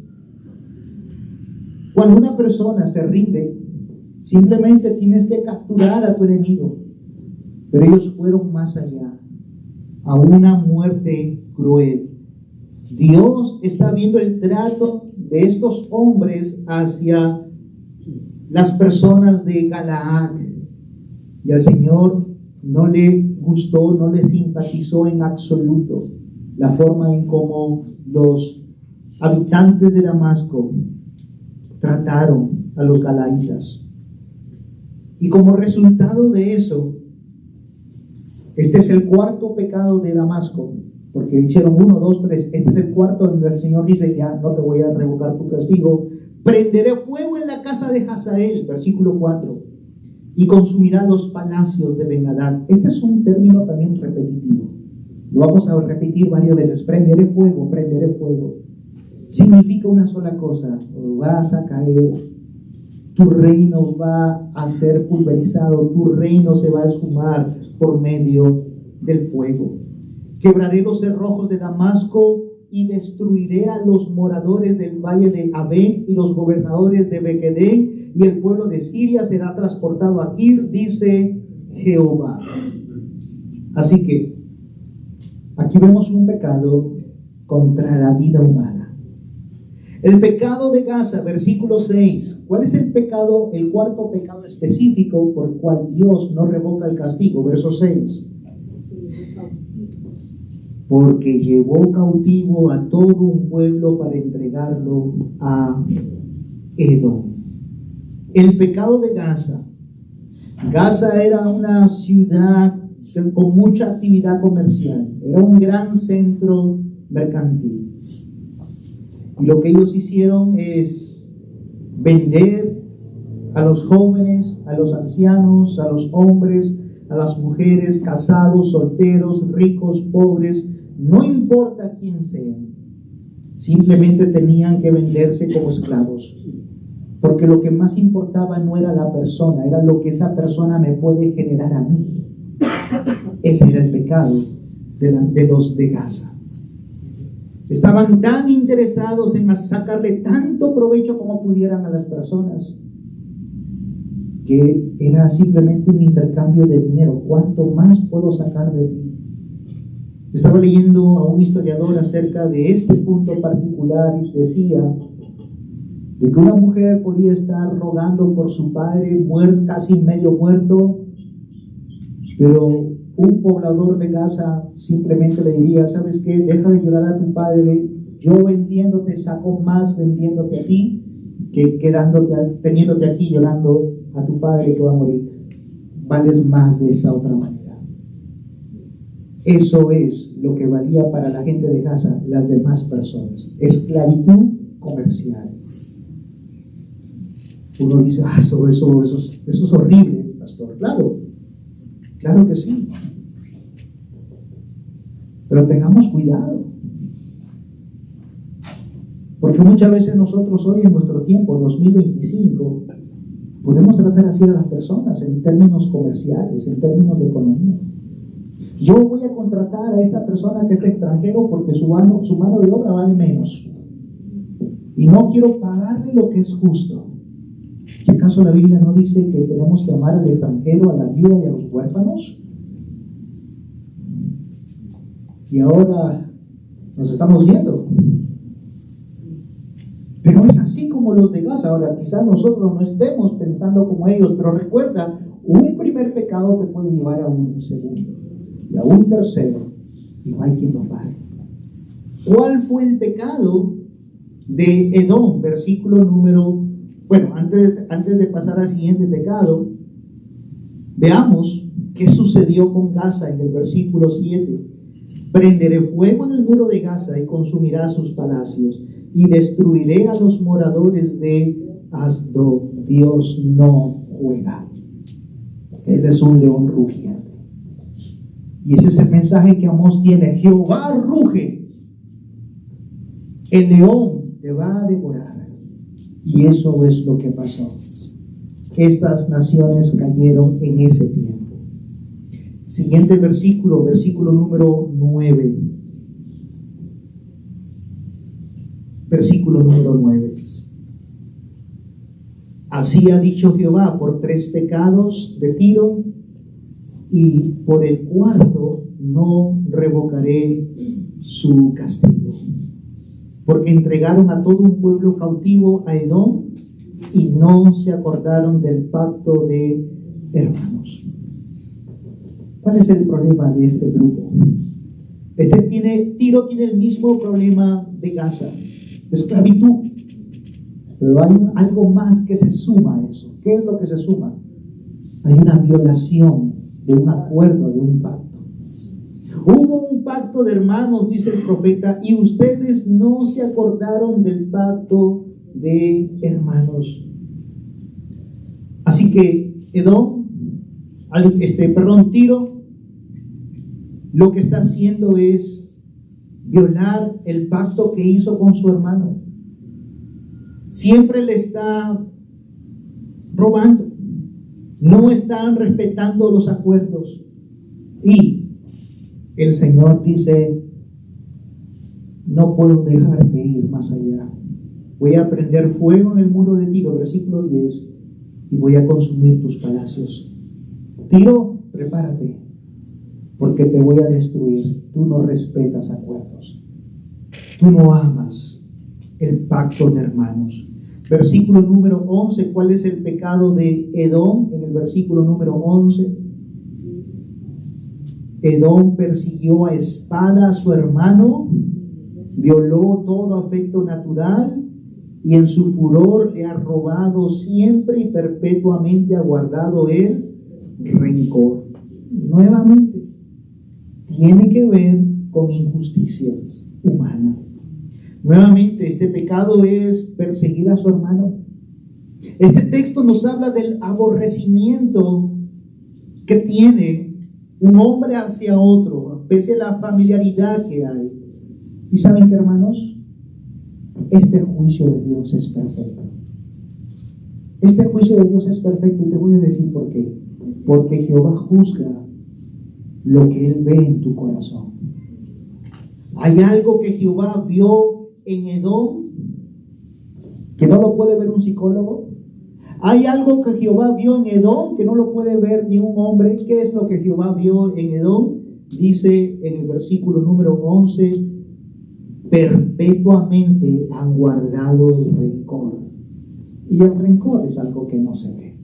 cuando una persona se rinde, simplemente tienes que capturar a tu enemigo. Pero ellos fueron más allá, a una muerte cruel. Dios está viendo el trato de estos hombres hacia las personas de Galaad. Y al Señor no le gustó, no le simpatizó en absoluto la forma en cómo los habitantes de Damasco trataron a los galaítas. Y como resultado de eso, este es el cuarto pecado de Damasco, porque hicieron 1, 2, 3. Este es el cuarto donde el Señor dice: ya no te voy a revocar tu castigo. Prenderé fuego en la casa de Hazael, versículo 4, y consumirá los palacios de Ben-Hadad. Este es un término también repetitivo. Lo vamos a repetir varias veces: prenderé fuego, prenderé fuego. Significa una sola cosa: vas a caer, tu reino va a ser pulverizado, tu reino se va a esfumar por medio del fuego. Quebraré los cerrojos de Damasco y destruiré a los moradores del valle de Abén y los gobernadores de Bequedén, y el pueblo de Siria será transportado a Kir, dice Jehová. Así que aquí vemos un pecado contra la vida humana. El pecado de Gaza, versículo 6. ¿Cuál es el pecado, el cuarto pecado específico por el cual Dios no revoca el castigo? Verso 6. Porque llevó cautivo a todo un pueblo para entregarlo a Edom. El pecado de Gaza. Gaza era una ciudad con mucha actividad comercial. Era un gran centro mercantil. Y lo que ellos hicieron es vender a los jóvenes, a los ancianos, a los hombres, a las mujeres, casados, solteros, ricos, pobres, no importa quién sean. Simplemente tenían que venderse como esclavos. Porque lo que más importaba no era la persona, era lo que esa persona me puede generar a mí. Ese era el pecado de los de Gaza. Estaban tan interesados en sacarle tanto provecho como pudieran a las personas, que era simplemente un intercambio de dinero. ¿Cuánto más puedo sacar de ti? Estaba leyendo a un historiador acerca de este punto particular y decía de que una mujer podía estar rogando por su padre casi medio muerto, pero un poblador de Gaza simplemente le diría: ¿sabes qué? Deja de llorar a tu padre, yo vendiéndote saco más vendiéndote a ti que teniéndote aquí llorando a tu padre que va a morir. Vales más de esta otra manera. Eso es lo que valía para la gente de Gaza las demás personas. Esclavitud comercial. Uno dice: eso es horrible, pastor. Claro que sí. Pero tengamos cuidado. Porque muchas veces nosotros hoy en nuestro tiempo, 2025, podemos tratar así a las personas en términos comerciales, en términos de economía. Yo voy a contratar a esta persona que es extranjero porque su mano de obra vale menos. Y no quiero pagarle lo que es justo. ¿Qué acaso la Biblia no dice que tenemos que amar al extranjero, a la viuda y a los huérfanos? Y ahora nos estamos viendo. Pero es así como los de Gaza. Ahora, quizás nosotros no estemos pensando como ellos, pero recuerda, un primer pecado te puede llevar a un segundo y a un tercero, y no hay quien lo pare. ¿Cuál fue el pecado de Edom, versículo antes de pasar al siguiente pecado, veamos qué sucedió con Gaza en el versículo 7. Prenderé fuego en el muro de Gaza y consumirá sus palacios, y destruiré a los moradores de Asdod. Dios no juega. Él es un león rugiente. Y ese es el mensaje que Amós tiene. Jehová ruge. El león te va a devorar. Y eso es lo que pasó. Estas naciones cayeron en ese tiempo. Siguiente versículo, versículo número 9. Versículo número 9. Así ha dicho Jehová: por 3 pecados de Tiro, y por el cuarto no revocaré su castigo. Porque entregaron a todo un pueblo cautivo a Edom y no se acordaron del pacto de hermanos. ¿Cuál es el problema de este grupo? Tiro tiene el mismo problema de Gaza, esclavitud. Pero hay algo más que se suma a eso. ¿Qué es lo que se suma? Hay una violación de un acuerdo, de un pacto. Hubo un pacto de hermanos, dice el profeta, y ustedes no se acordaron del pacto de hermanos. Así que Tiro, lo que está haciendo es violar el pacto que hizo con su hermano. Siempre le está robando. No están respetando los acuerdos. Y el Señor dice: no puedo dejar de ir más allá. Voy a prender fuego en el muro de Tiro, versículo 10, y voy a consumir tus palacios. Tiro, prepárate, porque te voy a destruir. Tú no respetas acuerdos. Tú no amas el pacto de hermanos. Versículo número 11. ¿Cuál es el pecado de Edom? En el versículo número 11. Edom persiguió a espada a su hermano, violó todo afecto natural, y en su furor le ha robado siempre y perpetuamente ha guardado el rencor. Nuevamente, tiene que ver con injusticia humana. Nuevamente, este pecado es perseguir a su hermano. Este texto nos habla del aborrecimiento que tiene un hombre hacia otro, pese a la familiaridad que hay. ¿Y saben qué, hermanos? Este juicio de Dios es perfecto. Este juicio de Dios es perfecto, y te voy a decir por qué. Porque Jehová juzga lo que Él ve en tu corazón. Hay algo que Jehová vio en Edom que no lo puede ver un psicólogo. Hay algo que Jehová vio en Edom que no lo puede ver ni un hombre. ¿Qué es lo que Jehová vio en Edom? Dice en el versículo número 11: perpetuamente han guardado el rencor. Y el rencor es algo que no se ve,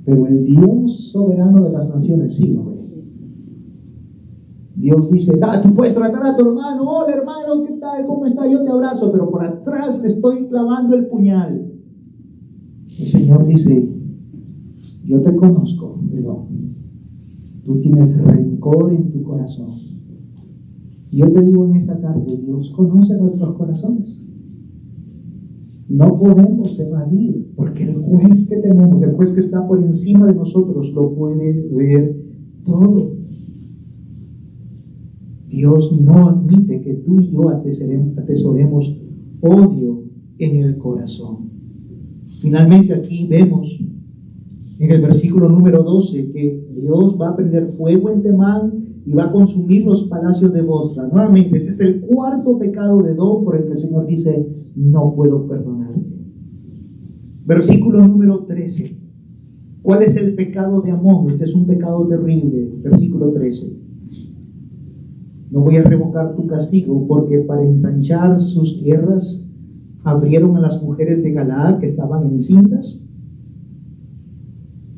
pero el Dios soberano de las naciones sí lo ve. Dios dice: tú puedes tratar a tu hermano, hola hermano, ¿qué tal? ¿Cómo está? Yo te abrazo, pero por atrás le estoy clavando el puñal. El Señor dice: yo te conozco, Edom. Tú tienes rencor en tu corazón. Y yo te digo en esta tarde: Dios conoce nuestros corazones. No podemos evadir, porque el juez que tenemos, el juez que está por encima de nosotros, lo puede ver todo. Dios no admite que tú y yo atesoremos odio en el corazón. Finalmente, aquí vemos en el versículo número 12 que Dios va a prender fuego en Temán y va a consumir los palacios de Bosra. Nuevamente, ese es el cuarto pecado de Edom por el que el Señor dice: no puedo perdonarte. Versículo número 13. ¿Cuál es el pecado de Amón? Este es un pecado terrible. Versículo 13. No voy a revocar tu castigo, porque para ensanchar sus tierras abrieron a las mujeres de Galaad que estaban encintas.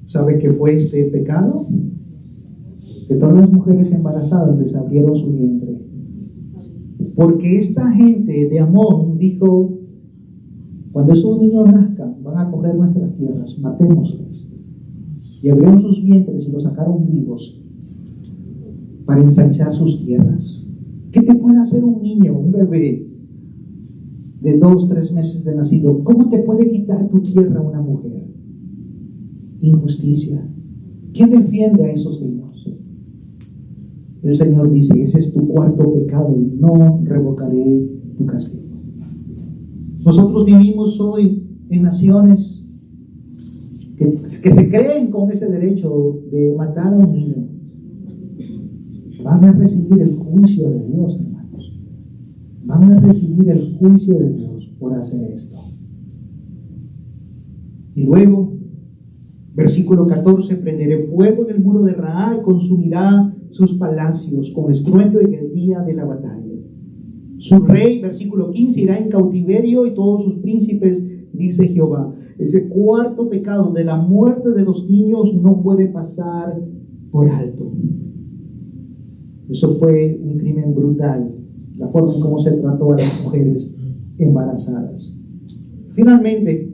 ¿Sabe qué fue este pecado? Que todas las mujeres embarazadas les abrieron su vientre. Porque esta gente de Amón dijo: cuando esos niños nazcan, van a coger nuestras tierras, matémoslos. Y abrieron sus vientres y los sacaron vivos para ensanchar sus tierras. ¿Qué te puede hacer un niño, un bebé de 2, 3 meses de nacido? ¿Cómo te puede quitar tu tierra una mujer? Injusticia. ¿Quién defiende a esos niños? El Señor dice: ese es tu cuarto pecado, no revocaré tu castigo. Nosotros vivimos hoy en naciones que se creen con ese derecho de matar a un niño. Van a recibir el juicio de Dios, hermanos. Van a recibir el juicio de Dios por hacer esto. Y luego, versículo 14: prenderé fuego en el muro de Raá y consumirá sus palacios con estruendo en el día de la batalla. Su rey, versículo 15, irá en cautiverio y todos sus príncipes, dice Jehová. Ese cuarto pecado de la muerte de los niños no puede pasar por alto. Eso fue un crimen brutal, la forma en cómo se trató a las mujeres embarazadas. Finalmente,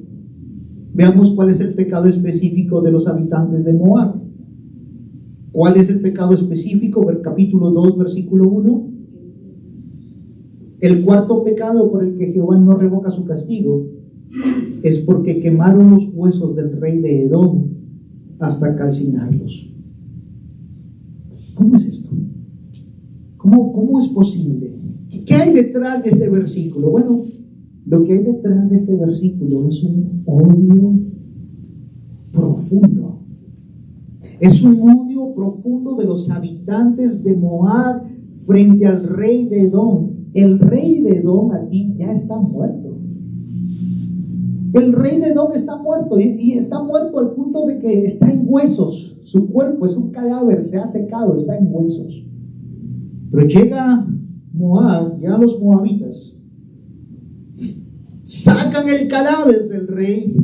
veamos cuál es el pecado específico de los habitantes de Moab. ¿Cuál es el pecado específico? Capítulo 2, versículo 1. El cuarto pecado por el que Jehová no revoca su castigo es porque quemaron los huesos del rey de Edom hasta calcinarlos. ¿Cómo es esto? ¿Cómo es posible? ¿Qué hay detrás de este versículo? Bueno, lo que hay detrás de este versículo es un odio profundo. Es un odio profundo de los habitantes de Moab frente al rey de Edom. El rey de Edom aquí ya está muerto. El rey de Edom está muerto y está muerto al punto de que está en huesos. Su cuerpo es un cadáver, se ha secado, está en huesos. Pero llega Moab, ya los moabitas, sacan el cadáver del rey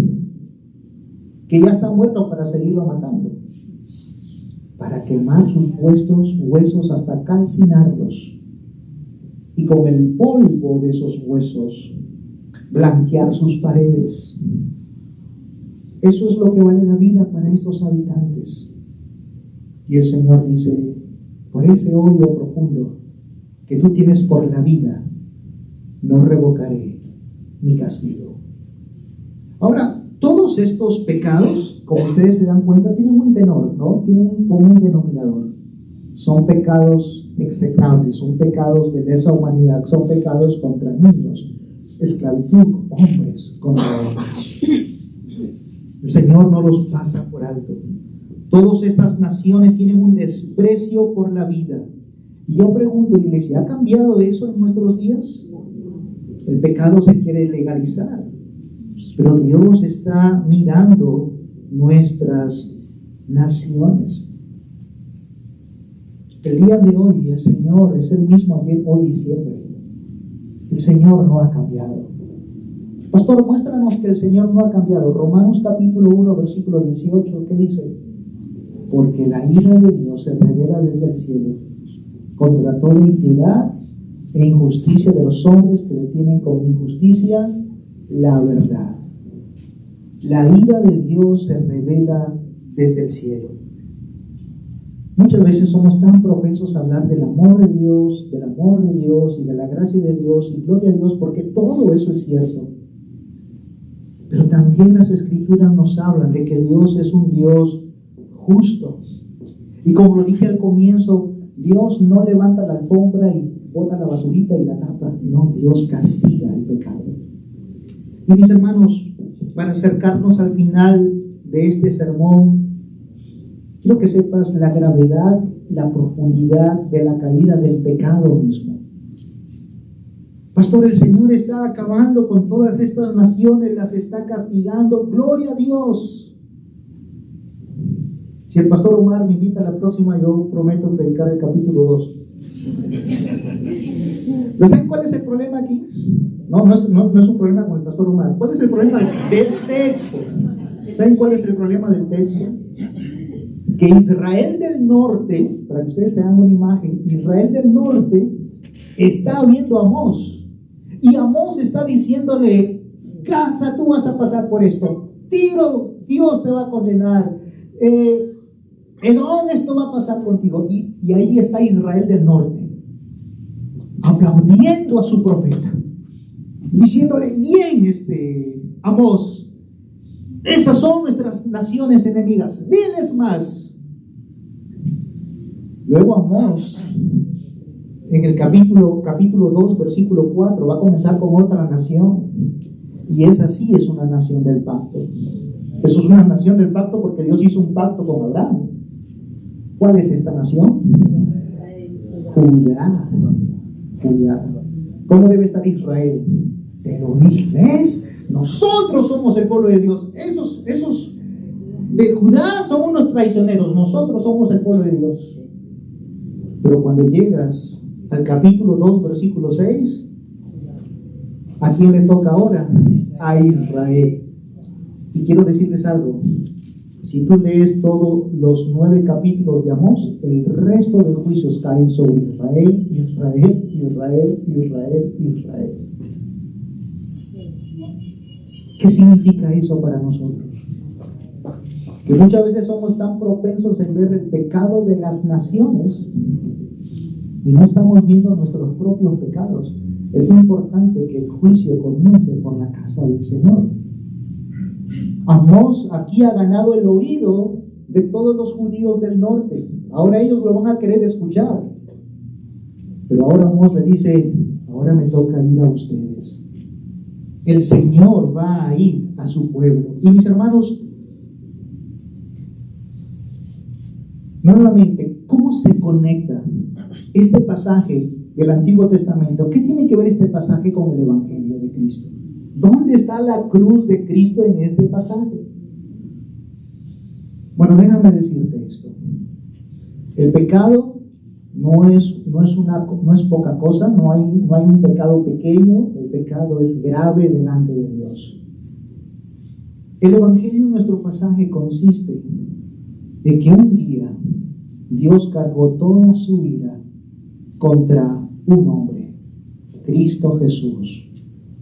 que ya está muerto para seguirlo matando, para quemar sus huesos hasta calcinarlos y con el polvo de esos huesos blanquear sus paredes. Eso es lo que vale la vida para estos habitantes. Y el Señor dice: por ese odio profundo que tú tienes por la vida, no revocaré mi castigo. Ahora, todos estos pecados, como ustedes se dan cuenta, tienen un tenor, ¿no? Tienen un común denominador. Son pecados execrables, son pecados de lesa humanidad, son pecados contra niños, esclavitud, hombres contra hombres. El Señor no los pasa por alto. Todas estas naciones tienen un desprecio por la vida. Y yo pregunto, iglesia, ¿ha cambiado eso en nuestros días? El pecado se quiere legalizar, pero Dios está mirando nuestras naciones. El día de hoy el Señor es el mismo ayer, hoy y siempre. El Señor no ha cambiado. Pastor, muéstranos que el Señor no ha cambiado. Romanos capítulo 1, versículo 18, ¿qué dice? Porque la ira de Dios se revela desde el cielo contra toda impiedad e injusticia de los hombres que detienen con injusticia la verdad. La ira de Dios se revela desde el cielo. Muchas veces somos tan propensos a hablar del amor de Dios y de la gracia de Dios y gloria a Dios, porque todo eso es cierto. Pero también las Escrituras nos hablan de que Dios es un Dios justo. Y como lo dije al comienzo, Dios no levanta la alfombra y bota la basurita y la tapa. No, Dios castiga el pecado. Y mis hermanos, para acercarnos al final de este sermón, quiero que sepas la gravedad, la profundidad de la caída del pecado mismo. Pastor, el Señor está acabando con todas estas naciones, las está castigando. ¡Gloria a Dios! Si el pastor Omar me invita a la próxima, yo prometo predicar el capítulo 2. ¿No saben cuál es el problema aquí? No es un problema con el pastor Omar. ¿Cuál es el problema del texto? ¿Saben cuál es el problema del texto? Que Israel del norte, para que ustedes tengan una imagen, Israel del norte está viendo a Amós. Y Amós está diciéndole: Gaza, tú vas a pasar por esto. Tiro, Dios te va a condenar. Edom, esto va a pasar contigo. Y ahí está Israel del norte, aplaudiendo a su profeta, diciéndole: bien, Amós, esas son nuestras naciones enemigas, diles más. Luego Amós, en el capítulo 2, versículo 4, va a comenzar con otra nación. Y esa sí es una nación del pacto. Eso es una nación del pacto porque Dios hizo un pacto con Abraham. ¿Cuál es esta nación? Judá. ¿Cómo debe estar Israel? Te lo dije, ¿ves? Nosotros somos el pueblo de Dios. Esos de Judá son unos traicioneros. Nosotros somos el pueblo de Dios. Pero cuando llegas al capítulo 2, versículo 6, ¿a quién le toca ahora? A Israel. Y quiero decirles algo. Si tú lees todos los 9 capítulos de Amós, el resto de juicios caen sobre Israel, Israel, Israel, Israel, Israel. ¿Qué significa eso para nosotros? Que muchas veces somos tan propensos en ver el pecado de las naciones y no estamos viendo nuestros propios pecados. Es importante que el juicio comience por la casa del Señor. Amós aquí ha ganado el oído de todos los judíos del norte. Ahora ellos lo van a querer escuchar. Pero ahora Amós le dice: ahora me toca ir a ustedes. El Señor va a ir a su pueblo. Y mis hermanos, nuevamente, ¿cómo se conecta este pasaje del Antiguo Testamento? ¿Qué tiene que ver este pasaje con el Evangelio de Cristo? ¿Dónde está la cruz de Cristo en este pasaje? Bueno, déjame decirte esto. El pecado no es poca cosa, no hay un pecado pequeño. El pecado es grave delante de Dios. El Evangelio en nuestro pasaje consiste de que un día Dios cargó toda su ira contra un hombre, Cristo Jesús.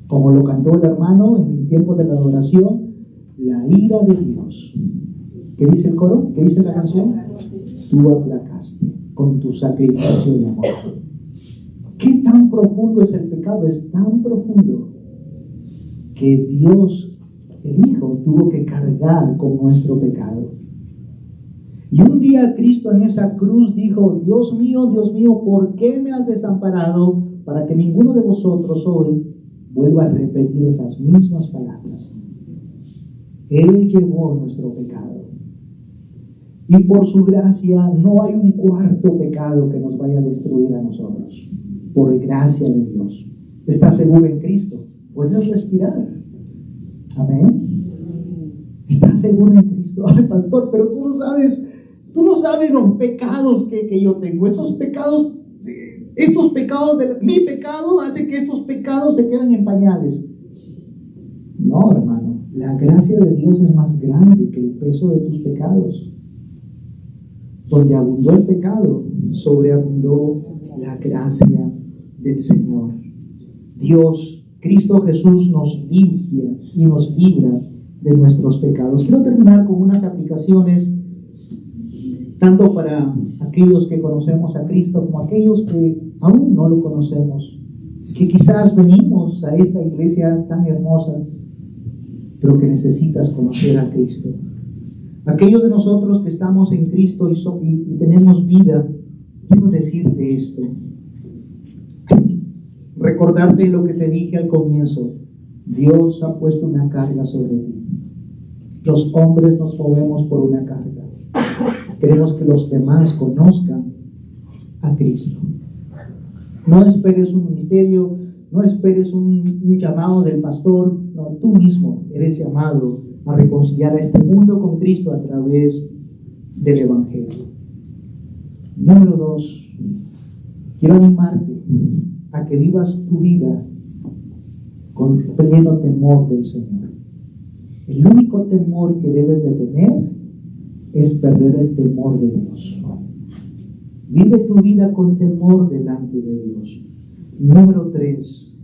Como lo cantó el hermano en el tiempo de la adoración, la ira de Dios. ¿Qué dice el coro? ¿Qué dice la canción? Tú aplacaste con tu sacrificio de amor. ¿Qué tan profundo es el pecado? Es tan profundo que Dios, el Hijo, tuvo que cargar con nuestro pecado. Y un día Cristo en esa cruz dijo: Dios mío, ¿por qué me has desamparado? Para que ninguno de vosotros hoy vuelva a repetir esas mismas palabras. Él llevó nuestro pecado. Y por su gracia no hay un cuarto pecado que nos vaya a destruir a nosotros. Por gracia de Dios. ¿Estás seguro en Cristo? ¿Puedes respirar? Amén. ¿Estás seguro en Cristo? Ay, pastor, pero tú no sabes los pecados que yo tengo. Estos pecados, mi pecado hace que estos pecados se queden en pañales. No, hermano, la gracia de Dios es más grande que el peso de tus pecados. Donde abundó el pecado, sobreabundó la gracia del Señor. Dios, Cristo Jesús, nos limpia y nos libra de nuestros pecados. Quiero terminar con unas aplicaciones tanto para aquellos que conocemos a Cristo como aquellos que aún no lo conocemos, que quizás venimos a esta iglesia tan hermosa, pero que necesitas conocer a Cristo. Aquellos de nosotros que estamos en Cristo y tenemos vida, quiero decirte esto. Recordarte lo que te dije al comienzo. Dios ha puesto una carga sobre ti. Los hombres nos movemos por una carga. Queremos que los demás conozcan a Cristo. No esperes un ministerio, no esperes un llamado del pastor. No, tú mismo eres llamado a reconciliar a este mundo con Cristo a través del Evangelio. Número 2, quiero animarte a que vivas tu vida con pleno temor del Señor. El único temor que debes de tener es perder el temor de Dios. Vive tu vida con temor delante de Dios. Número 3,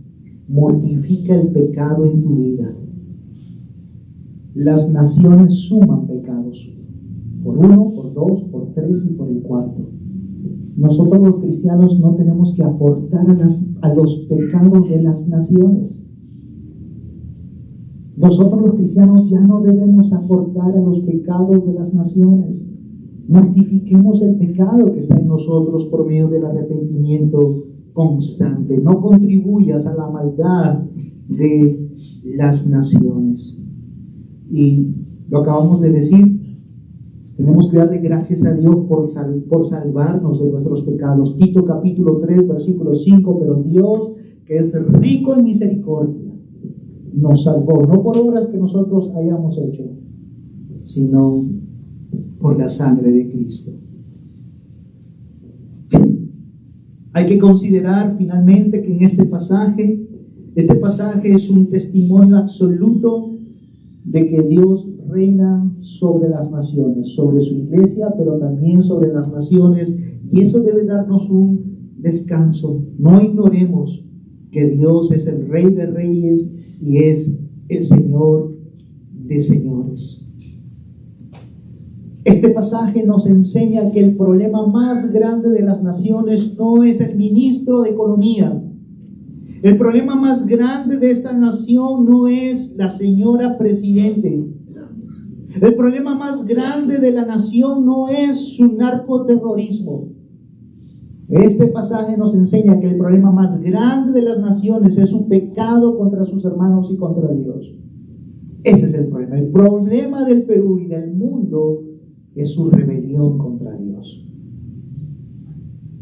mortifica el pecado en tu vida. Las naciones suman pecados, por 1, por 2, por 3 y por el 4. Nosotros los cristianos no tenemos que aportar a los pecados de las naciones. Nosotros los cristianos ya no debemos aportar a los pecados de las naciones. Mortifiquemos el pecado que está en nosotros por medio del arrepentimiento constante. No contribuyas a la maldad de las naciones. Y lo acabamos de decir, tenemos que darle gracias a Dios por salvarnos de nuestros pecados. Tito capítulo 3, versículo 5, pero Dios, que es rico en misericordia, nos salvó, no por obras que nosotros hayamos hecho, sino por la sangre de Cristo. Hay que considerar finalmente que en este pasaje es un testimonio absoluto de que Dios reina sobre las naciones, sobre su iglesia, pero también sobre las naciones, y eso debe darnos un descanso. No ignoremos que Dios es el Rey de Reyes y es el Señor de señores. Este pasaje nos enseña que el problema más grande de las naciones no es el ministro de Economía. El problema más grande de esta nación no es la señora presidente. El problema más grande de la nación no es su narcoterrorismo. Este pasaje nos enseña que el problema más grande de las naciones es su pecado contra sus hermanos y contra Dios. Ese es el problema. El problema del Perú y del mundo es su rebelión contra Dios.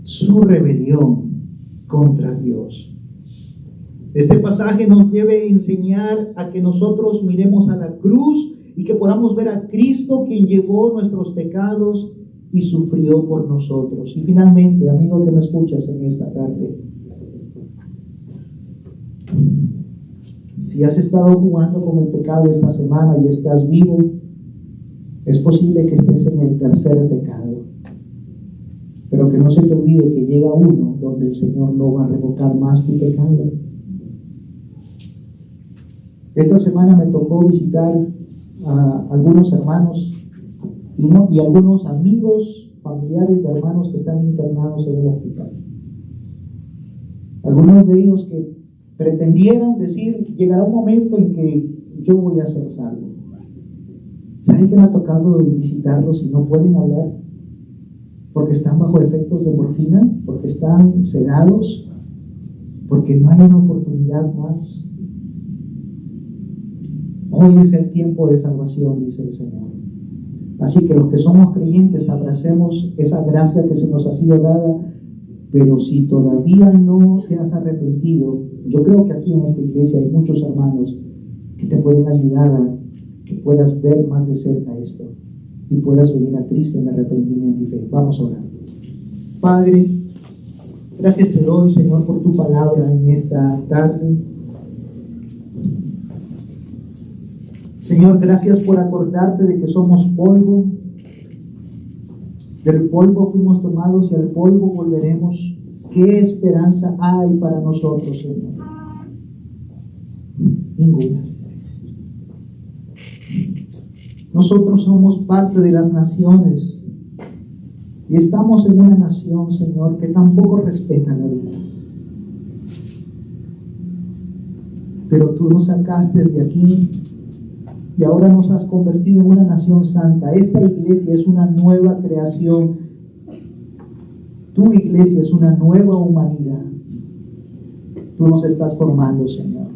Su rebelión contra Dios. Este pasaje nos debe enseñar a que nosotros miremos a la cruz y que podamos ver a Cristo, quien llevó nuestros pecados y sufrió por nosotros. Y finalmente, amigo que me escuchas en esta tarde, si has estado jugando con el pecado esta semana y estás vivo, es posible que estés en el tercer pecado. Pero que no se te olvide que llega uno donde el Señor no va a revocar más tu pecado. Esta semana me tocó visitar a algunos hermanos y algunos amigos, familiares de hermanos que están internados en un hospital. Algunos de ellos que pretendieron decir, llegará un momento en que yo voy a ser salvo. ¿Saben que me ha tocado visitarlos y no pueden hablar? Porque están bajo efectos de morfina, porque están sedados, porque no hay una oportunidad más. Hoy es el tiempo de salvación, dice el Señor. Así que los que somos creyentes abracemos esa gracia que se nos ha sido dada, pero si todavía no te has arrepentido, yo creo que aquí en esta iglesia hay muchos hermanos que te pueden ayudar a que puedas ver más de cerca esto y puedas venir a Cristo en arrepentimiento y fe. Vamos a orar. Padre, gracias te doy, Señor, por tu palabra en esta tarde. Señor, gracias por acordarte de que somos polvo. Del polvo fuimos tomados y al polvo volveremos. ¿Qué esperanza hay para nosotros, Señor? Ninguna. Nosotros somos parte de las naciones y estamos en una nación, Señor, que tampoco respeta la vida. Pero tú nos sacaste de aquí y ahora nos has convertido en una nación santa. Esta iglesia es una nueva creación. Tu iglesia es una nueva humanidad. Tú nos estás formando, Señor.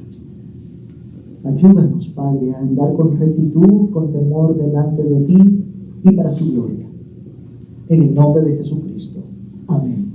Ayúdanos, Padre, a andar con rectitud, con temor delante de ti y para tu gloria. En el nombre de Jesucristo. Amén.